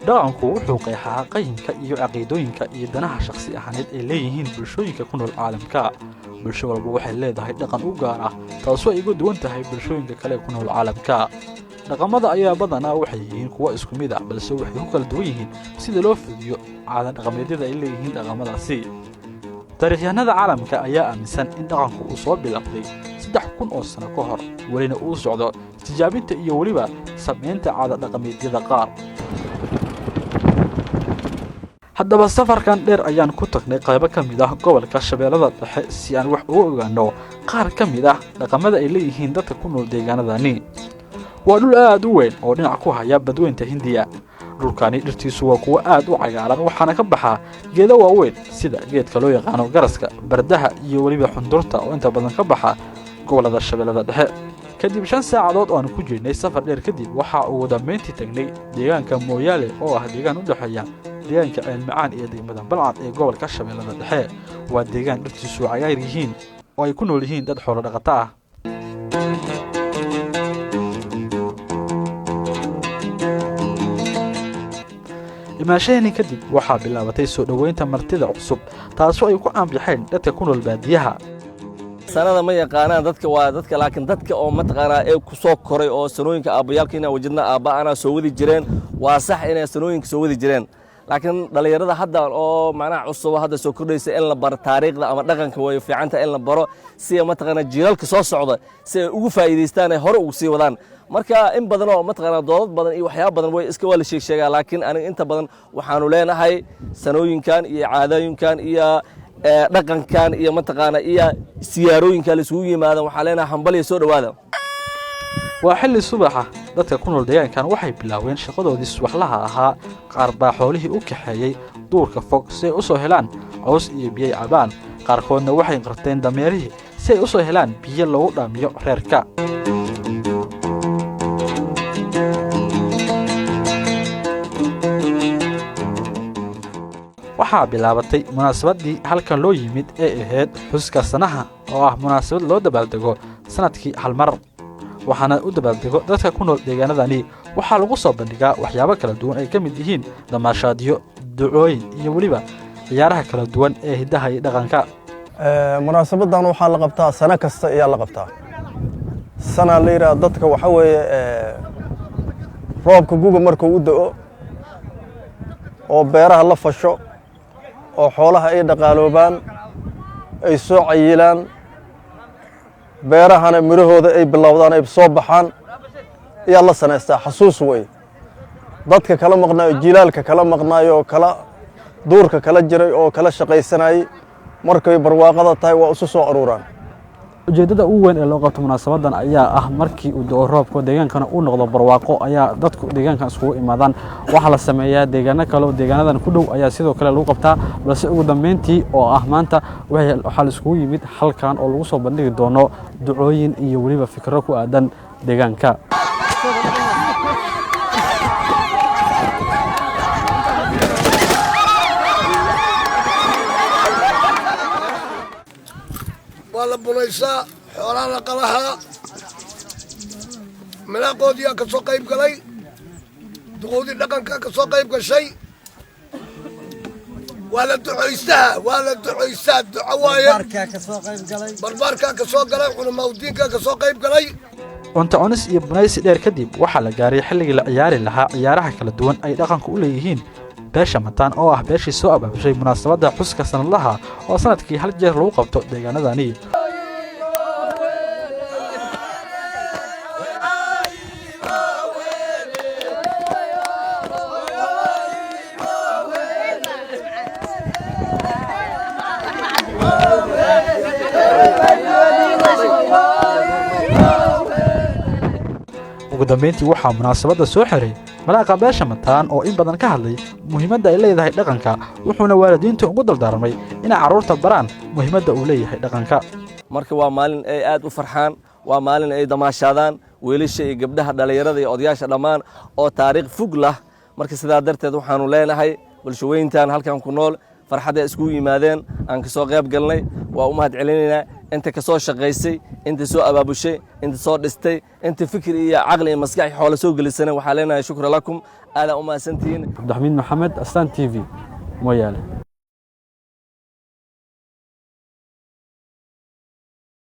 dhaqanku wuxuu qeexaa qayimka iyo caqiidooyinka iyo danaha shakhsi ahaaneed ay leeyihiin bulshooyinka ku nool caalamka bulsho walba waxay leedahay dhaqan u gaar ah taasoo ay uga duwan tahay bulshooyinka kale ku nool caalamka dhaqamada ayaa badanaa waxay yihiin kuwa isku mid ah balse waxay ku kala duwan yihiin sida loo fuliyo caado dhaqameedyada ay leeyihiin dhaqamadaasi taariikhyahanada caalamka ayaa aaminsan in dhaqanku uu soo bilowday 3,000 oo sano ka hor welina uu socdo tijaabinta iyo weliba samaynta caado dhaqameedyada qaar haddaba safarkan dheer ayaan ku tagnay qaybo ka mid ah gobolka Shabeellada Dhexe si aan wax uga ogaano qaar ka mid ah dhaqamada ay leeyihiin dadka ku nool deegaanadani waa dhul aad u weyn oo dhinac ku haya badweynta Hindiya dhulkani dhirtiisu waa kuwa aad u cagaaran waxaana ka baxa geedo waaweyn sida geedka loo yaqaan garaska bardaha iyo waliba xundurta oo inta badan ka baxa gobolada Shabeellada Dhexe kadib 5 saacadood oo aan ku jirnay safar dheer kadib waxa uu dhammaantii tagnay deegaanka Mooyaale oo ah deegaan u dhaxeeya deegaanka Macaan iyo degmada Balcad ee gobolka Shabeellada Dhexe waa deegaan dhirtiisu cagaar yihiin oo ay ku nool yihiin dad xoolo dhaqato ah imaashayni kadib waxa bilaabatay soo dhaweynta martida cusub taasoo ay ku aanbixeen dadka ku nool baadiyaha sanada ma yaqaanaan dadka waa dadka laakiin dadka oo mataqaanaa ee ku soo koray oo sanooyinka aabayaalkiina wajidna aabbaana soo wadi jireen waa sax inay sanooyinka soo wadi jireen laakiin dhalinyarada hadda oo macnaha cusub hadda soo kordhaysa in la bar taariikhda ama dhaqanka way fiicanta in la baro si mataqaanaa jiilalka soo socda si ay ugu faa'iideystaan ay hore ugu sii wadaan marka in badan oo mataqaanaa doodad badan iyo waxyaabo badan way iska wala sheegaa laakiin aniga inta badan waxaanu leenahay sanooyinkan iyo caadooyinkan iyo dhaqankan iyo mataqaanaa iyo siyaarooyinka la isugu yimaadaan waxaa leenahay hambal iyo soo dhawaada waa xilli subaxa dadka ku nool deegaankan waxay bilaaween shaqadoodii subaxlaha ahaa qaar baa xoolihii u kaxeeyay duurka fog si ay u soo helaan caws iyo biyo cabaan qaarkoodna waxay qarteen dameerihii si ay u soo helaan biyo lagu dhaamiyo reerka waxaa bilaabatay munaasabadii halkan loo yimid ee ahayd xuska sanaha oo ah munaasabad loo dabaaldego sanadkii hal mar waxaana u dabaaldego dadka ku nool deegaanadani waxaa lagu soo bandhigaa waxyaabo kala duwan ay ka mid yihiin damaashaadyo ducooyin iyo weliba ciyaaraha kala duwan ee hidaha iyo dhaqanka munaasabadan waxaa la qabtaa sano kasta ayaa la qabtaa sana la yiraahdo dadka waxa weeye roobka guga markuu u da'o oo beeraha la fasho oo xoolaha ay dhaqaaloobaan ay soo cayilaan beerahana mirahooda ay bilowdaan ay soo baxaan ayaa la sanaystaa xasuus way dadka kala maqnaayo jilaalka kala maqnaayo kala duurka kala jiray oo kala shaqaysanayay markay barwaaqada tahay waa isu soo aruuraan ujeedada ugu weyn ee loo qabto munaasabadan ayaa ah markii uu da'o roobka deegaankana uu noqdo barwaaqo ayaa dadku deegaankan isugu imaadaan waxa la sameeyaa deegaano kale oo deegaanadan ku dhow ayaa sidoo kale lagu qabtaa balse ugu dambeyntii oo ah maanta waxa la isugu yimid halkan oo lagu soo bandhigi doono ducooyin iyo weliba fikro ku aadan deegaanka wala bunaysa xoolaha qalaha malaaqoodiya ka soo qayb galay duqoodii dhaqanka ka soo qayb gashay wala ducaysta duco waaye barbaarka ka soo galay culimadiinka ka soo qayb galay cunto cunis iyo bunaysi dheer kadib waxaa la gaaray xilligii la ciyaari lahaa ciyaaraha kala duwan ay dhaqanku u leeyihiin beesha mataan oo ah beeshii soo abaabushay munaasabadda xuska sanadlaha oo sanadkii hal jeer lagu qabto deegaanadani ugu dambeyntii waxaa munaasabadda soo xiray malaaqa beesha mataan oo in badan ka hadlay muhiimadda ay leedahay dhaqanka wuxuuna waalidiinta ugu dardaarmay inay carruurta baraan muhiimadda uu leeyahay dhaqanka marka waa maalin ay aad u farxaan waa maalin ay damaashaadaan wiilasha iyo gabdhaha dhalinyarada iyo odayaasha dhammaan oo taariikh fog lah marka sidaa darteed waxaanu leenahay bulshaweyntan halkan ku nool farxadda isku yimaadeen aan ka soo qayb galnay waa u mahad celinaynaa inta ka soo shaqaysay inta soo abaabushay inta soo dhistay inta fikir iyo caqli iyo maskax xoolo soo gelisana waxaa leenahay shukran lakum aada u mahadsantihiin cabdixamiid maxamed astaan TV mooyaale